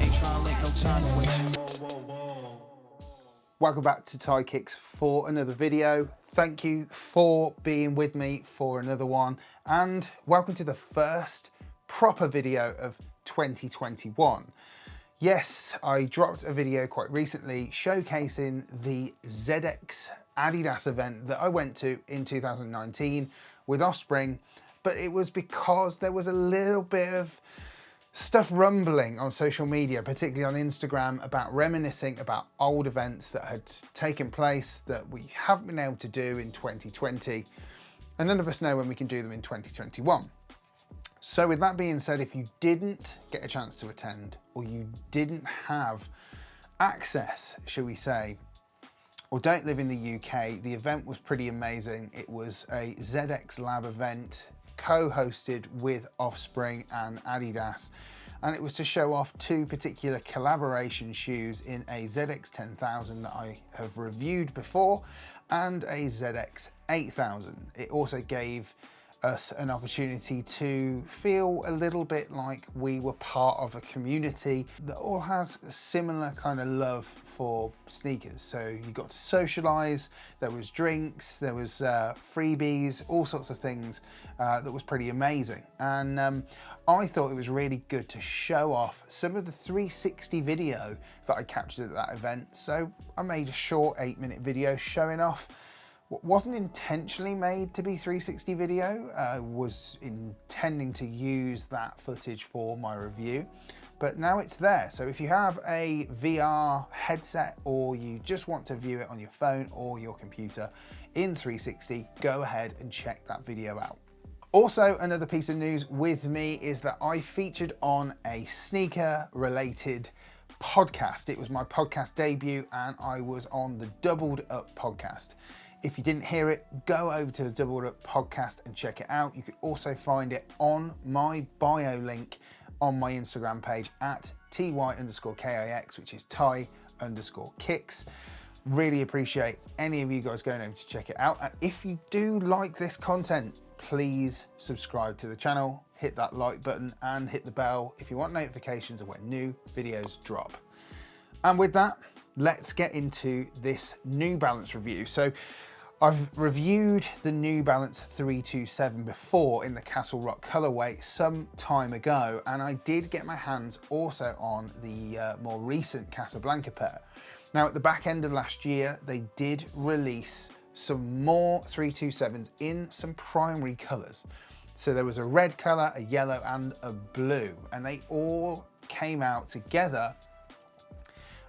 ain't trying to link no time to waste. Welcome back to Ty Kicks for another video. Thank you for being with me for another one, and welcome to the first proper video of 2021. Yes, I dropped a video quite recently showcasing the ZX Adidas event that I went to in 2019 with Offspring, but it was because there was a little bit of stuff rumbling on social media, particularly on Instagram, about reminiscing about old events that had taken place that we haven't been able to do in 2020, and none of us know when we can do them in 2021. So with that being said, if you didn't get a chance to attend, or you didn't have access, shall we say, or don't live in the UK, the event was pretty amazing. It was a ZX Lab event co-hosted with Offspring and Adidas, and it was to show off two particular collaboration shoes in a ZX 10,000 that I have reviewed before and a ZX 8000. It also gave us an opportunity to feel a little bit like we were part of a community that all has a similar kind of love for sneakers. So you got to socialize, there was drinks, there was freebies, all sorts of things that was pretty amazing. And I thought it was really good to show off some of the 360 video that I captured at that event. So I made a short 8-minute video showing off what wasn't intentionally made to be 360 video. I was intending to use that footage for my review, but now it's there. So if you have a VR headset or you just want to view it on your phone or your computer in 360, go ahead and check that video out. Also, another piece of news with me is that I featured on a sneaker related podcast. It was my podcast debut and I was on the Doubled Up podcast. If you didn't hear it, go over to the Doubled Up podcast and check it out. You can also find it on my bio link on my Instagram page at ty_kix, which is ty_kicks. Really appreciate any of you guys going over to check it out. And if you do like this content, please subscribe to the channel, hit that like button and hit the bell if you want notifications of when new videos drop. And with that, let's get into this New Balance review. So I've reviewed the New Balance 327 before in the Castle Rock colorway some time ago, and I did get my hands also on the more recent Casablanca pair. Now at the back end of last year, they did release some more 327s in some primary colors. So there was a red color, a yellow and a blue, and they all came out together.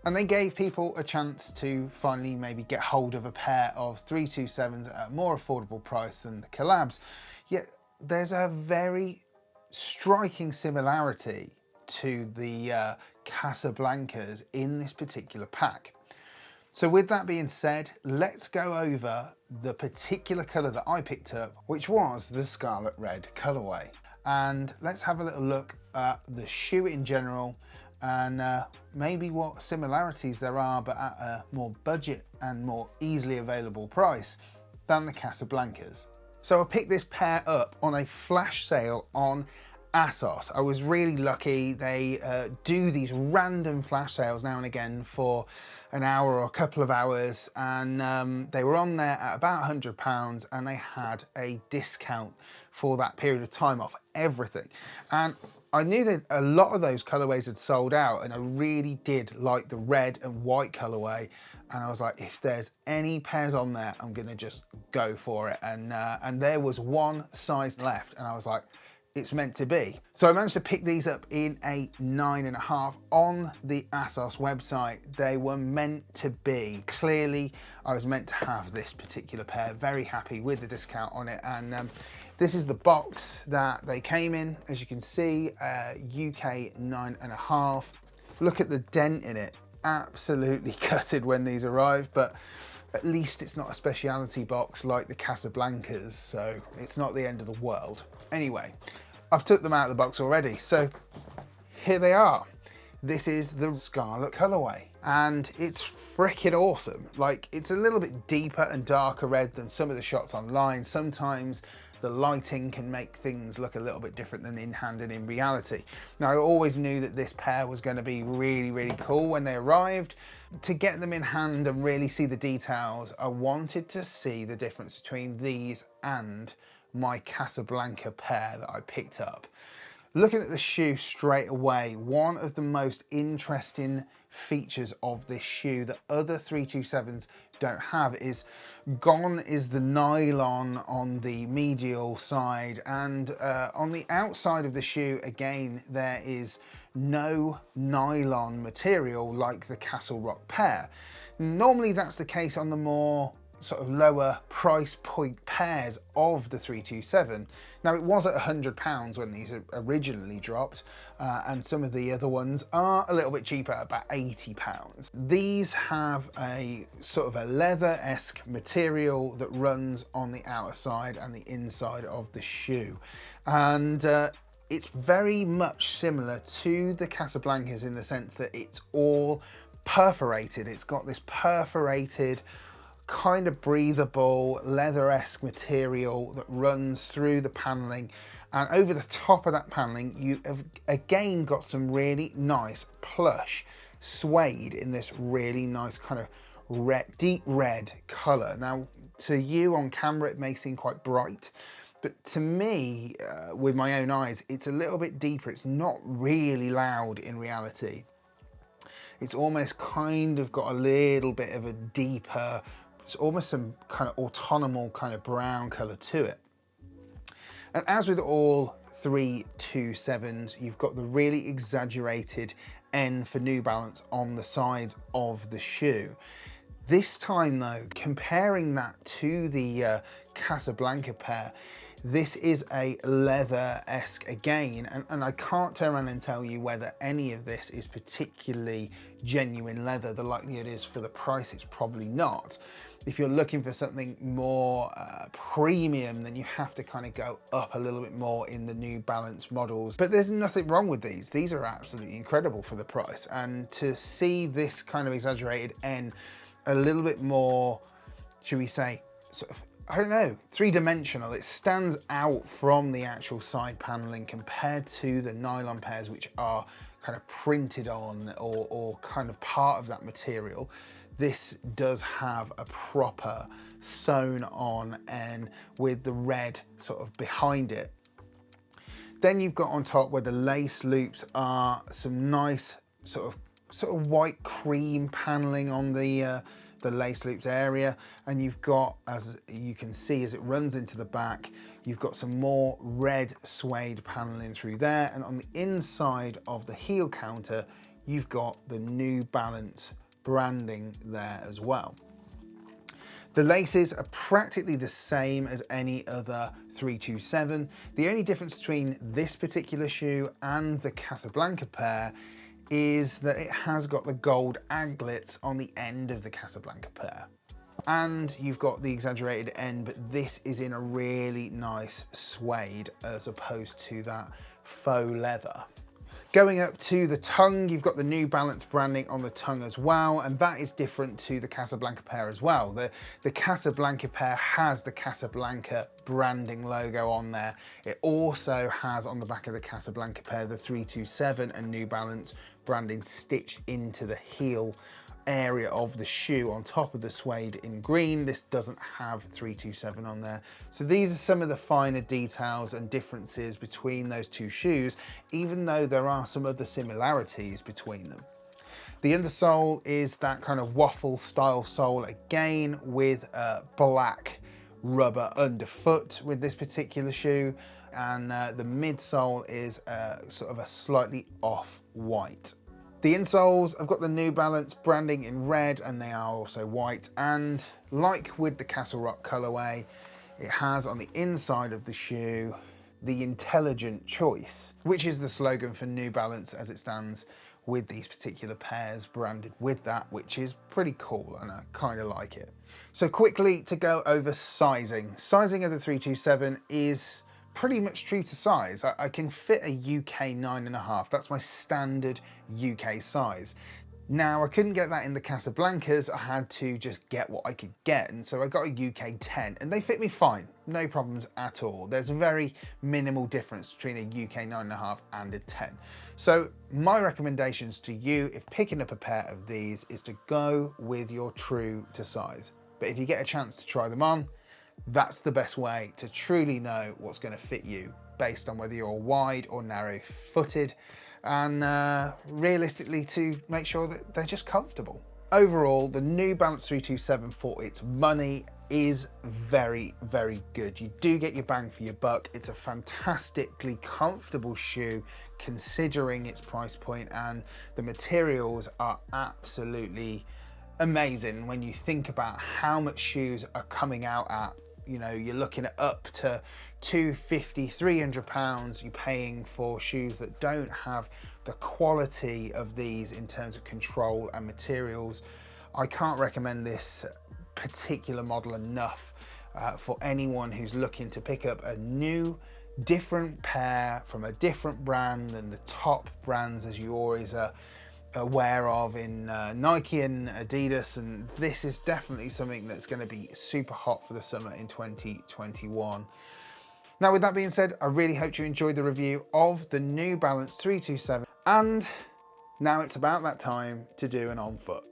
And they gave people a chance to finally maybe get hold of a pair of 327s at a more affordable price than the collabs. Yet there's a very striking similarity to the Casablancas in this particular pack. So with that being said, let's go over the particular colour that I picked up, which was the Scarlet Red colorway. And let's have a little look at the shoe in general, and maybe what similarities there are, but at a more budget and more easily available price than the Casablancas. So I picked this pair up on a flash sale on ASOS. I was really lucky. They do these random flash sales now and again for an hour or a couple of hours, and they were on there at about £100, and they had a discount for that period of time off everything. And I knew that a lot of those colorways had sold out, and I really did like the red and white colorway. And I was like, if there's any pairs on there, I'm gonna just go for it. And there was one size left, and I was like, it's meant to be. So I managed to pick these up in a 9.5 on the ASOS website. They were meant to be. Clearly, I was meant to have this particular pair. Very happy with the discount on it. And this is the box that they came in. As you can see, UK 9.5. Look at the dent in it. Absolutely gutted when these arrived, but at least it's not a speciality box like the Casablancas, so it's not the end of the world. Anyway, I've took them out of the box already, so here they are. This is the Scarlet colorway, and it's freaking awesome. Like, it's a little bit deeper and darker red than some of the shots online. Sometimes the lighting can make things look a little bit different than in hand and in reality. Now, I always knew that this pair was going to be really, really cool when they arrived. To get them in hand and really see the details, I wanted to see the difference between these and my Casablanca pair that I picked up. Looking at the shoe straight away, one of the most interesting features of this shoe that other 327s don't have is gone is the nylon on the medial side, and on the outside of the shoe again there is no nylon material like the Castle Rock pair. Normally that's the case on the more sort of lower price point pairs of the 327. Now, it was at £100 when these originally dropped, and some of the other ones are a little bit cheaper, about £80. These have a sort of a leather-esque material that runs on the outer side and the inside of the shoe, and it's very much similar to the Casablancas in the sense that it's all perforated. It's got this perforated kind of breathable leather-esque material that runs through the paneling, and over the top of that paneling you have again got some really nice plush suede in this really nice kind of red, deep red color. Now, to you on camera it may seem quite bright, but to me with my own eyes it's a little bit deeper. It's not really loud in reality. It's almost kind of got a little bit of a deeper, it's almost some kind of autonomous kind of brown colour to it. And as with all 327s, you've got the really exaggerated N for New Balance on the sides of the shoe. This time though, comparing that to the Casablanca pair, this is a leather-esque again, and I can't turn around and tell you whether any of this is particularly genuine leather. The likelihood is for the price it's probably not. If you're looking for something more premium, then you have to kind of go up a little bit more in the New Balance models. But there's nothing wrong with these. These are absolutely incredible for the price. And to see this kind of exaggerated N a little bit more, should we say, sort of, I don't know, three-dimensional. It stands out from the actual side paneling compared to the nylon pairs, which are kind of printed on or kind of part of that material. This does have a proper sewn on N with the red sort of behind it. Then you've got on top where the lace loops are some nice sort of white cream paneling on the lace loops area, and you've got, as you can see as it runs into the back, you've got some more red suede paneling through there, and on the inside of the heel counter you've got the New Balance branding there as well. The laces are practically the same as any other 327. The only difference between this particular shoe and the Casablanca pair is that it has got the gold aglets on the end of the Casablanca pair. And you've got the exaggerated N, but this is in a really nice suede as opposed to that faux leather. Going up to the tongue, you've got the New Balance branding on the tongue as well, and that is different to the Casablanca pair as well. The Casablanca pair has the Casablanca branding logo on there. It also has on the back of the Casablanca pair the 327 and New Balance branding stitched into the heel area of the shoe on top of the suede in green. This doesn't have 327 on there. So these are some of the finer details and differences between those two shoes, even though there are some other similarities between them. The undersole is that kind of waffle style sole again with black rubber underfoot with this particular shoe, and the midsole is sort of a slightly off-white. The insoles have got the New Balance branding in red, and they are also white, and like with the Castle Rock colorway, it has on the inside of the shoe the intelligent choice, which is the slogan for New Balance as it stands, with these particular pairs branded with that, which is pretty cool and I kind of like it. So quickly to go over sizing. Sizing of the 327 is pretty much true to size. I can fit a UK 9.5. That's my standard UK size. Now, I couldn't get that in the Casablancas. I had to just get what I could get. And so I got a UK 10 and they fit me fine. No problems at all. There's a very minimal difference between a UK 9.5 and a 10. So my recommendations to you, if picking up a pair of these, is to go with your true to size. But if you get a chance to try them on, that's the best way to truly know what's going to fit you based on whether you're wide or narrow footed, and realistically to make sure that they're just comfortable. Overall, the New Balance 327 for its money is very, very good. You do get your bang for your buck. It's a fantastically comfortable shoe considering its price point, and the materials are absolutely amazing when you think about how much shoes are coming out at. You know, you're looking at up to £250, £300 you're paying for shoes that don't have the quality of these in terms of control and materials. I can't recommend this particular model enough for anyone who's looking to pick up a new, different pair from a different brand than the top brands, as you always are aware of in Nike and Adidas, and this is definitely something that's going to be super hot for the summer in 2021. Now, with that being said, I really hope you enjoyed the review of the New Balance 327, and now it's about that time to do an on foot.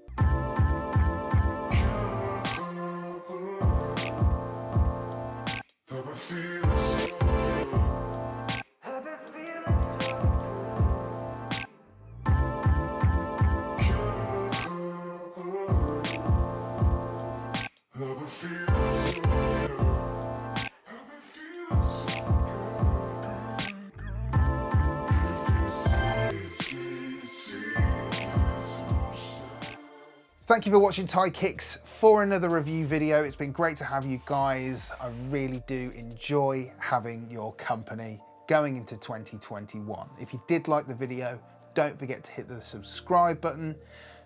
Thank you for watching Thai Kicks for another review video. It's been great to have you guys. I really do enjoy having your company going into 2021. If you did like the video, don't forget to hit the subscribe button.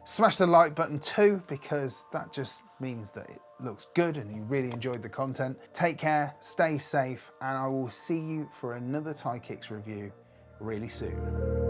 Smash the like button too, because that just means that it looks good and you really enjoyed the content. Take care, stay safe, and I will see you for another Thai Kicks review really soon.